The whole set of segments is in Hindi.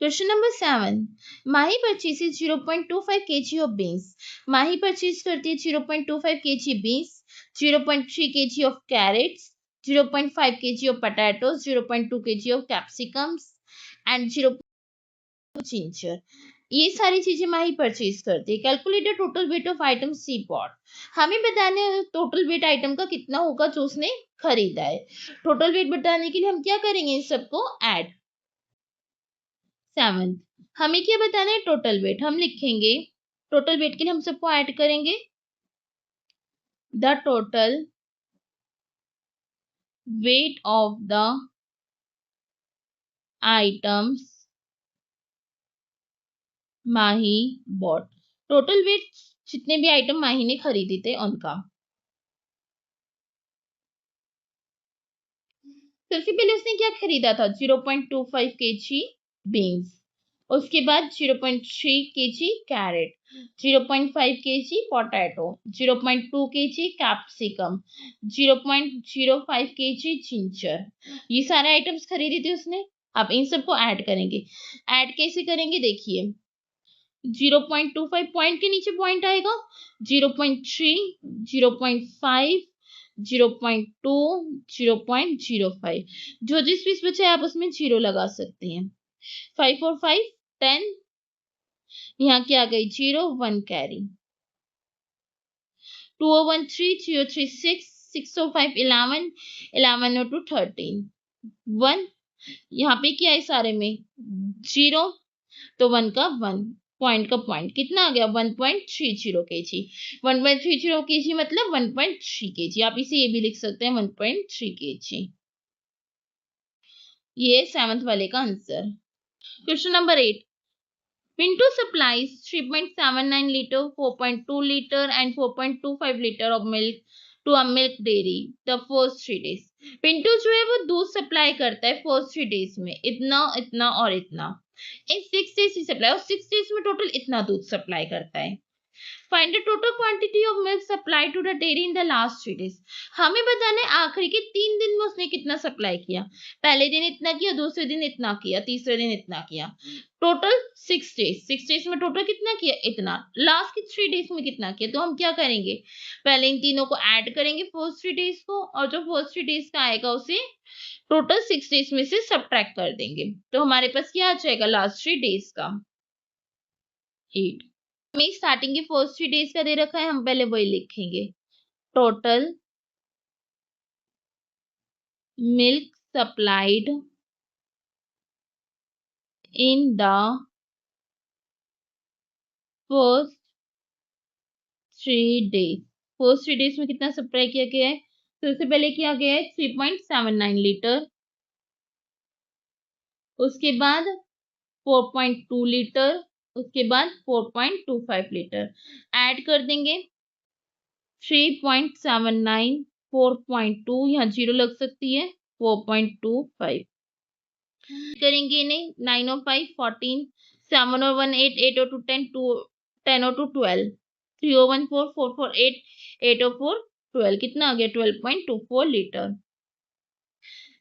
Question number 7. Mahi purchases 0.25 kg of beans. Mahi purchase करती है 0.25 kg beans, 0.3 kg of carrots, 0.5 kg of potatoes, 0.2 kg of capsicums and 0 ginger. ये सारी चीजें माही परचेज करती है. Calculate the total weight of item she bought. हमें बताना है टोटल वेट आइटम का कितना होगा जो उसने खरीदा है. टोटल वेट बताने के लिए हम क्या करेंगे, इन सबको ऐड. 7. हमें क्या बताना है, टोटल वेट. हम लिखेंगे टोटल वेट के लिए हम सबको ऐड करेंगे. The total weight of the items Mahi bought. Total weight जितने भी आइटम माही ने खरीदे थे उनका. सबसे पहले उसने क्या खरीदा था, 0.25 kg बीन्स. उसके बाद 0.3 kg carrot, 0.5 kg potato, 0.2 kg capsicum, 0.05 kg ginger. ये सारे आइटम्स खरीदे थे उसने. अब इन सबको ऐड करेंगे. ऐड कैसे करेंगे देखिए, 0.25 पॉइंट के नीचे पॉइंट आएगा, 0.3, 0.5, 0.2, 0.05. जो जिस बीच बचा है आप उसमें 0 लगा सकते हैं. 5 और 5 10. यहाँ क्या आ गई 0, 1 कैरी. 2 और 1 3, 3 और 3 6, 6 और 5 11, 11 और 2 13, 1. यहाँ पे क्या है सारे में 0, तो 1 का 1, पॉइंट का पॉइंट कितना आ गया 1.30 kg. 1.30 kg मतलब 1.3 kg. आप इसे ये भी लिख सकते हैं 1.3 kg. ये 7th वाले का answer. Question number 8. Pinto supplies 3.79 liter, 4.2 liter and 4.25 liter of milk to a milk dairy the first 3 days. Pintu जो है वो दूध सप्लाई करता है फर्स्ट 3 डेज में, इतना इतना और इतना. इन 6 डेज की सप्लाई, और 6 डेज में टोटल इतना दूध सप्लाई करता है. Find the total quantity of milk supply to the dairy in the last 3 days. हमें बताना है आखिरी के 3 दिन में उसने कितना सप्लाई किया. पहले दिन इतना किया, दूसरे दिन इतना किया, तीसरे दिन इतना किया. Total 6 days. 6 डेज में टोटल कितना किया, इतना. लास्ट के 3 डेज में कितना किया, तो हम क्या करेंगे, पहले इन तीनों को ऐड करेंगे फर्स्ट 3 डेज को, और जो फर्स्ट 3 डेज का आएगा उसे टोटल 6 डेज में से सब्ट्रैक्ट कर देंगे. तो हमारे पास क्या आ जाएगा लास्ट 3 डेज का 8. हमें स्टार्टिंग के फर्स्ट 3 डेज का दे रखा है, हम पहले वही लिखेंगे. Total milk supplied in the first 3 days. First 3 days में कितना सप्लाई किया गया है, तो सबसे पहले किया गया है 3.79 लीटर. उसके बाद 4.2 लीटर. उसके बाद 4.25 लीटर. ऐड कर देंगे 3.79, 4.2, यहाँ 0 लग सकती है, 4.25 करेंगे इन्हें. 9 और 5 14, 7 और 1 8, 8 और 2 10, 10 और 2 12, 3 और 1 4, 4 4 8, 8 और 4 12. कितना आ गया 12.24 लीटर.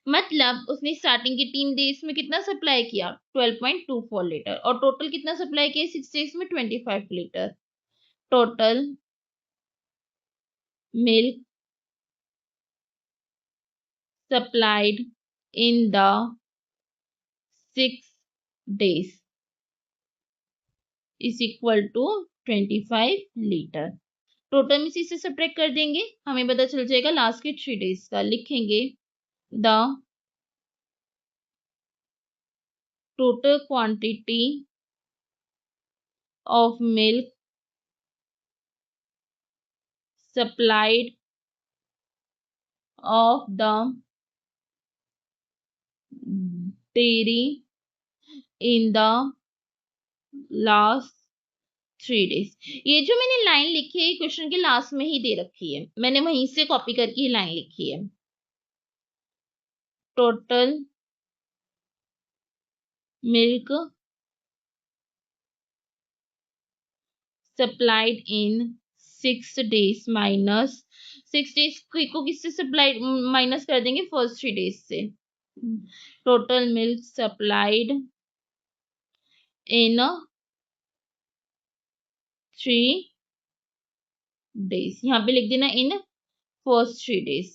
मतलब उसने स्टार्टिंग के 3 डेज में कितना सप्लाई किया 12.24 लीटर, और टोटल कितना सप्लाई किया 6 डेज में 25 litre. Total milk supplied in the 6 days is equal to 25 litre. Total में इसे सब्ट्रैक्ट कर देंगे, हमें पता चल जाएगा लास्ट के 3 डेज का. लिखेंगे the total quantity of milk supplied of the dairy in the last 3 days. ये जो मैंने लाइन लिखी है क्वेश्चन के लास्ट में ही दे रखी है, मैंने वहीं से कॉपी करके ही लाइन लिखी है. टोटल मिल्क सप्लाइड इन 6 डेज माइनस 6 डेज को किससे सप्लाई माइनस कर देंगे फर्स्ट 3 डेज से. टोटल मिल्क सप्लाइड इन 3 days. यहाँ पे लिख देना in first 3 days.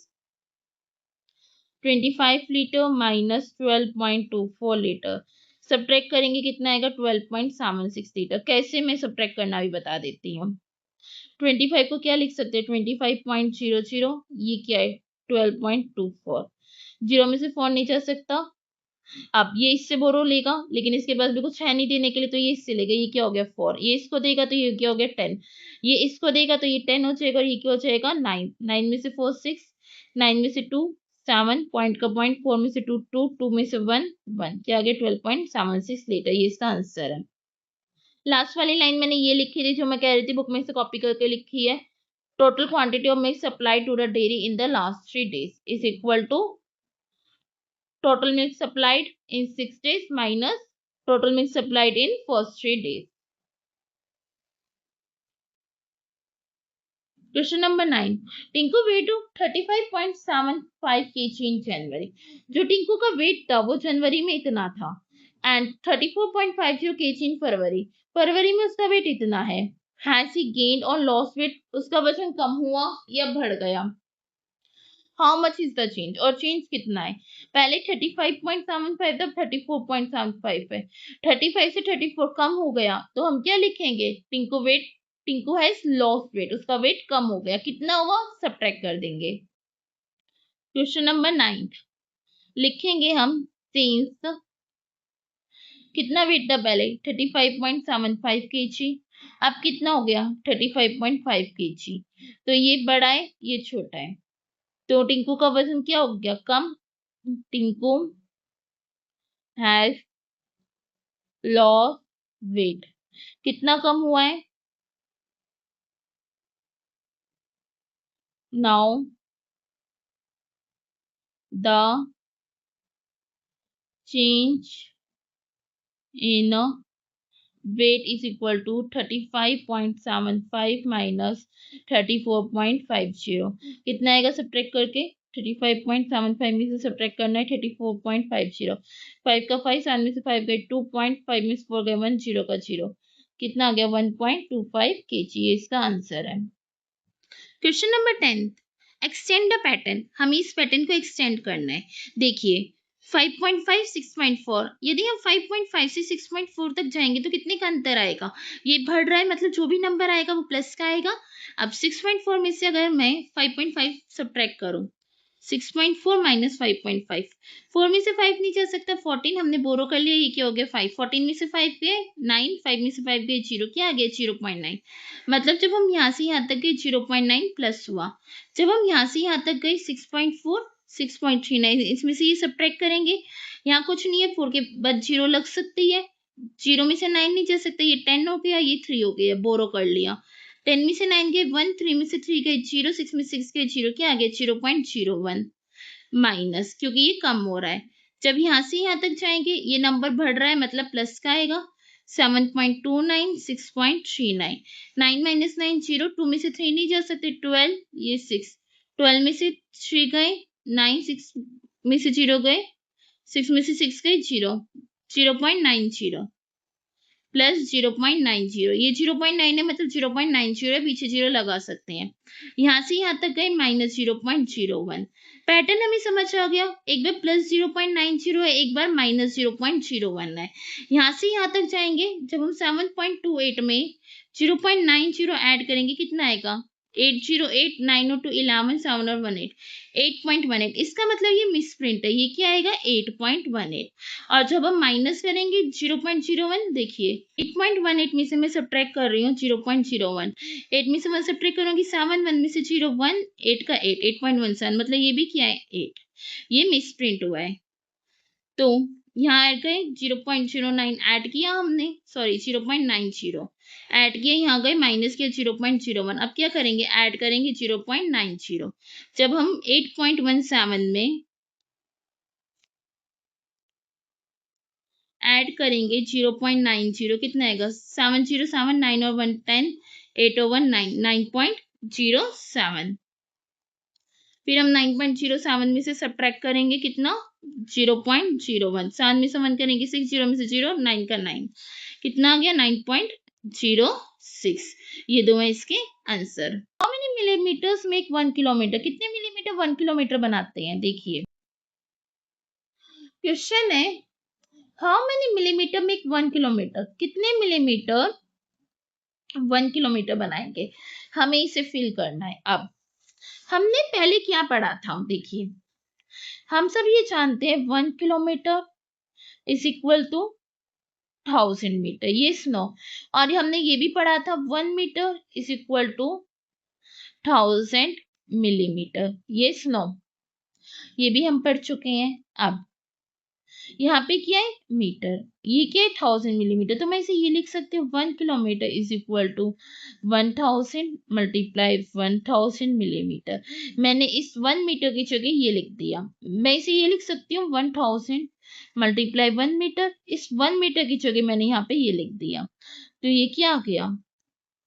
25 litre minus 12.24 litre, subtract करेंगे कितना आएगा 12.76 लीटर. कैसे मैं सब्ट्रैक्ट करना भी बता देती हूँ. 25 को क्या लिख सकते हैं 25.00, ये क्या है 12.24. 0 में से 4 नहीं जा सकता. अब ये इससे बोरो लेगा, लेकिन इसके पास भी कुछ है नहीं देने के लिए, तो ये इससे लेगा. ये क्या हो गया 4. ये इसको देगा तो ये क्या हो गया 10. ये इसको देगा तो ये 10 हो जाएगा, और ये क्या हो जाएगा 9. 9 में से 4 6, 9 में से 2 7, पॉइंट का पॉइंट, 4 में से 2 2, 2 में से 1 1, क्या आ गया 12.76 लीटर. ये इसका आंसर है. लास्ट वाली लाइन मैंने ये लिखी थी जो मैं कह रही थी, बुक में से कॉपी करके लिखी है. Total quantity of milk supplied to the dairy in the last 3 days is equal to total milk supplied in 6 days minus total milk supplied in first 3 days. Question number 9. Tinku weight 35.75 kg in January. जो टिंकू का वेट था वो जनवरी में इतना था, एंड 34.50 kg in फरवरी. फरवरी में उसका वेट इतना है. Has he gained or lost weight? उसका वजन कम हुआ या बढ़ गया. How much is the change, और चेंज कितना है. पहले 35.75 तब 34.75 है. 35 से 34 कम हो गया तो हम क्या लिखेंगे टिंकू हैज लॉस्ट वेट, उसका वेट कम हो गया. कितना हुआ सब्ट्रैक्ट कर देंगे. क्वेश्चन नंबर 9 लिखेंगे हम सिंस कितना वेट था पहले 35.75 kg, अब कितना हो गया 35.5 kg. तो ये बड़ा है ये छोटा है, तो टिंकू का वजन क्या हो गया कम. Tinku has lost weight. कितना कम हुआ है. Now the change in weight is equal to 35.75 minus 34.50. कितना आएगा सब्ट्रैक्ट करके 35.75 में से सब्ट्रैक्ट करना है 34.50. 5 का 5, 7 में से 5 गए 2.5 में से 4 गए 1, 0 का 0. कितना आ गया 1.25 kg. ये इसका आंसर है. Question number 10. Extend the pattern. हमें इस पैटर्न को एक्सटेंड करना है. देखिए 5.5 6.4, यदि हम 5.5 से 6.4 तक जाएंगे तो कितने का अंतर आएगा. ये बढ़ रहा है, मतलब जो भी नंबर आएगा वो प्लस का आएगा. अब 6.4 में से अगर मैं 5.5 सब्ट्रैक्ट करूं, 6.4 माइनस 5.5, 4 में से 5 नहीं जा सकता. 14 हमने बोरो कर लिया, ये क्या हो गया 5. 14 में से 5 गए 9, 5 में से 5 गए 0, क्या आ गया 0.9. मतलब जब हम यहाँ से यहाँ तक गए 0.9 प्लस हुआ. जब हम यहाँ से यहाँ तक गए 6.4 6.39, इसमें से ये सब्ट्रैक्ट करेंगे. यहाँ कुछ नहीं है, 4 के बाद 0 लग सकती है. 0 में से 9 नहीं जा सकता, ये 10 हो गया, ये 3 हो गया, बोरो कर लिया. 10 में से 9 गए 1, 3 में से 3 गए 0, 6 में 6 गए 0, क्या आ गया 0.01 माइनस, क्योंकि ये कम हो रहा है. जब यहाँ से यहाँ तक जाएंगे ये नंबर बढ़ रहा है, मतलब प्लस का आएगा. 7.29 6.39, 9 माइनस 9 0, 2 में से 3 नहीं जा सकते 12, ये 6, 12 में से 3 गए 9, 6 में से 0 गए 6 में से 6 गए 0, 0.90 प्लस 0.90, ये 0.9 है मतलब 0.90 है, पीछे 0 लगा सकते हैं. यहाँ से यहाँ तक गए माइनस 0.01. पैटर्न हमें समझ आ गया. एक बार प्लस 0.90 है, एक बार माइनस 0.01 है. यहाँ से यहाँ तक जाएंगे, जब हम 7.28 में 0.90 ऐड करेंगे कितना आएगा 808 902 11 7 और 18 8.18. इसका मतलब ये मिसप्रिंट है, ये क्या आएगा 8.18. और जब हम माइनस करेंगे 0.01, देखिए 8.18 में से मैं सब्ट्रैक्ट कर रही हूँ 0.01. 8 में से 1 सब्ट्रैक्ट करूंगी 7, 1 में से 0 1, 8 का 8 8.17, मतलब ये भी क्या है 8. ये मिसप्रिंट हुआ है. तो यहाँ ऐड गए 0.09 ऐड किया हमने, सॉरी 0.90 ऐड किया, यहाँ गए माइनस किया 0.01. अब क्या करेंगे ऐड करेंगे 0.90. जब हम 8.17 में ऐड करेंगे 0.90, कितना आएगा 707 9 और 1 10 8 और 1 9 9.07. फिर हम 9.07 में से सब्ट्रैक्ट करेंगे कितना 0.01. 7 में से 1 करेंगे 6, 0 में से 0, 9 का 9. कितना आ गया 9.06। ये दो है इसके answer. How many millimetres make 1 kilometre, कितने मिलीमीटर 1 किलोमीटर बनाते हैं? देखिए क्वेश्चन है how many millimetre make 1 kilometre, कितने मिलीमीटर 1 किलोमीटर बनाएंगे, हमें इसे फिल करना है। अब हमने पहले क्या पढ़ा था, देखिए हम सब ये जानते हैं 1 kilometre is equal to 1000 metre, ये सुनो। और हमने ये भी पढ़ा था 1 metre is equal to 1000 millimetre, ये सुनो, ये भी हम पढ़ चुके हैं। अब यहाँ पे क्या है मीटर, ये क्या है 1000 मिलीमीटर, तो मैं इसे ये लिख सकती हूँ 1 kilometre is equal to 1000 multiply 1000 millimetre. मैंने इस 1 मीटर की जगह ये लिख दिया, मैं इसे ये लिख सकती हूँ 1000 मल्टीप्लाई 1 मीटर, इस 1 मीटर की जगह मैंने यहाँ पे ये लिख दिया, तो ये क्या आ गया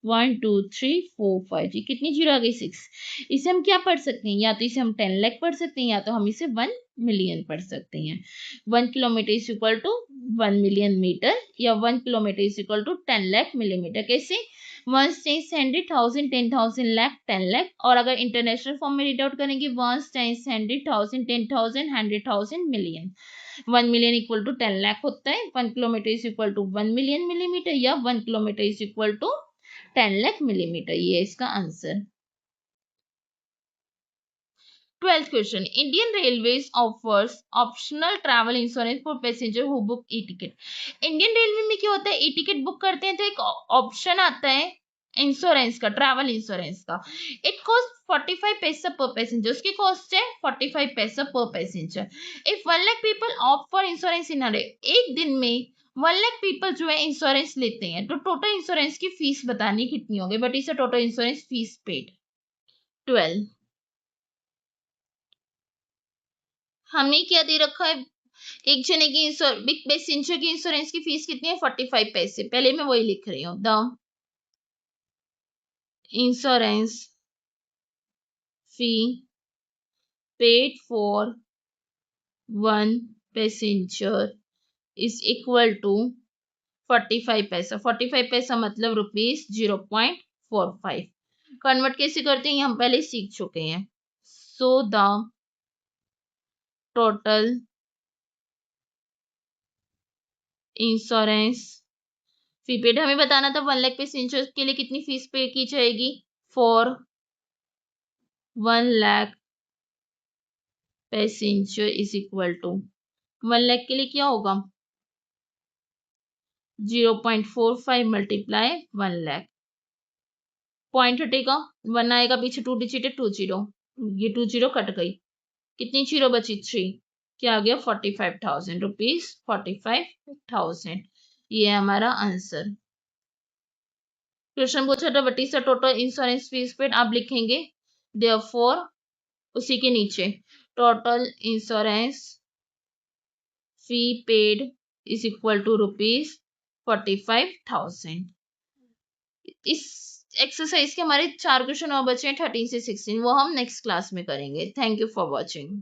1 2 3 4 5, ये कितनी जीरो आ गई 6। इसे हम क्या पढ़ सकते हैं, या तो इसे हम 10 लाख पढ़ सकते हैं, या तो हम इसे 1 मिलियन पढ़ सकते हैं। 1 kilometre is equal to 1 million metre, या 1 kilometre is equal to 10 lakh millimetre. कैसे 1 टाइम्स 100 1000 10,000 लाख 10 लाख, और अगर इंटरनेशनल फॉर्म में रीड आउट करेंगे 1 times 100 1000 10,000 100,000 million. 1 million equal to 10 lakh होता है, 1 kilometre is equal to 1 million millimetre, या 1 kilometre is equal to 10 lakh millimetre, ये है इसका answer. 12th question, Indian Railways offers optional travel insurance for passenger who book e-ticket। Indian railway में क्या होता है, ई टिकट बुक करते हैं तो एक ऑप्शन आता है इंश्योरेंस का, ट्रैवल इंश्योरेंस का। इट कॉस्ट 45 पैसा पर पैसेंजर, उसकी कॉस्ट है 45 पैसा पर passenger. If 1 lakh people opt for insurance in a day, एक दिन में 1 लाख पीपल जो है इंश्योरेंस लेते हैं, तो टोटल इंश्योरेंस की फीस बतानी कितनी होगी, बट इसे टोटल इंश्योरेंस फीस पेड। 12, हमने क्या दे रखा है, एक जने की बिग पैसेंजर की इंश्योरेंस की फीस कितनी है 45 पैसे, पहले मैं वही लिख रही हूँ, the insurance fee paid for 1 passenger is equal to 45 paisa. 45 पैसा मतलब रुपीज 0.45। कन्वर्ट कैसे करते हैं हम पहले सीख चुके हैं। So the total insurance fee paid, हमें बताना था 1 लाख पैसेंजर के लिए कितनी फीस पे की जाएगी, for 1 lakh passenger is equal to 1 lakh के लिए क्या होगा 0.45 मल्टीप्लाई 1 लाख, पॉइंट हटेगा 1 आएगा पीछे, 2 डिजिट है 2 जीरो, ये 2 जीरो कट गई, कितनी जीरो बची 3, क्या आ गया 45,000 रुपीज, 45,000, ये है हमारा आंसर। क्वेश्चन पूछा था what is the total insurance fees paid, आप लिखेंगे देयरफॉर उसी के नीचे total insurance fee paid is equal to rupees 45,000। इस एक्सरसाइज के हमारे 4 क्वेश्चन और बचे हैं 13 से 16, वो हम नेक्स्ट क्लास में करेंगे। Thank you for watching.